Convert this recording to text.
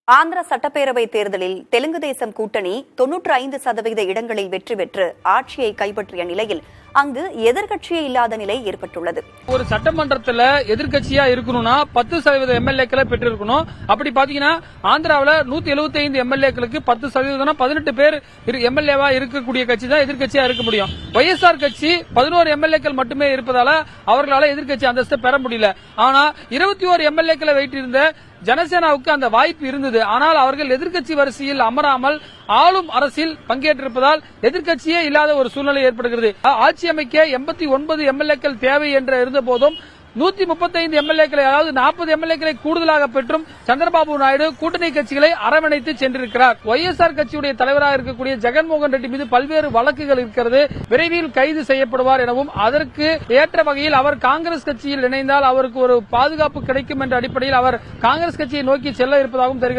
ஆந்திர சட்டப்பேரவை தேர்தலில் தெலுங்கு தேசம் கூட்டணி 95% இடங்களில் வெற்றி பெற்று ஆட்சியை கைப்பற்றிய நிலையில் அங்கு எதிர்க்கட்சியே இல்லாத நிலை ஏற்பட்டுள்ளது. ஒரு சட்டமன்றத்தில் எதிர்க்கட்சியா இருக்கணும்னா 10% எம்எல்ஏக்களை பெற்றிருக்கணும். அப்படி பாத்தீங்கன்னா ஆந்திராவில் 175 எம்எல்ஏக்களுக்கு 10% 18 பேர் எம்எல்ஏவா இருக்கக்கூடிய கட்சி தான் எதிர்க்கட்சியா இருக்க முடியும். ஒய்எஸ்ஆர் கட்சி 11 எம்எல்ஏக்கள் மட்டுமே இருப்பதால அவர்களால் எதிர்க்கட்சி அந்தஸ்து பெற முடியல. ஆனா 21 எம்எல்ஏக்களை வைத்திருந்த ஜனசேனாவுக்கு அந்த வாய்ப்பு இருந்தது. ஆனால் அவர்கள் எதிர்க்கட்சி வரிசையில் அமராமல் ஆளும் அரசில் பங்கேற்றிருப்பதால் எதிர்க்கட்சியே இல்லாத ஒரு சூழ்நிலை ஏற்படுகிறது. ஆட்சி அமைக்க 89 எம்எல்ஏக்கள் தேவை என்று இருந்த போதும் 135 எம்எல்ஏக்களை, அதாவது 40 எம்எல்ஏக்களை கூடுதலாக பெற்றும் சந்திரபாபு நாயுடு கூட்டணி கட்சிகளை அரவணைத்து சென்றிருக்கிறார். ஒய்எஸ்ஆர் கட்சியுடைய தலைவராக இருக்கக்கூடிய ஜெகன்மோகன் ரெட்டி மீது பல்வேறு வழக்குகள் இருக்கிறது. விரைவில் கைது செய்யப்படுவார் எனவும் அதற்கு ஏற்ற வகையில் அவர் காங்கிரஸ் கட்சியில் இணைந்தால் அவருக்கு ஒரு பாதுகாப்பு கிடைக்கும் என்ற அடிப்படையில் அவர் காங்கிரஸ் கட்சியை நோக்கி செல்ல இருப்பதாகவும் தெரிகிறது.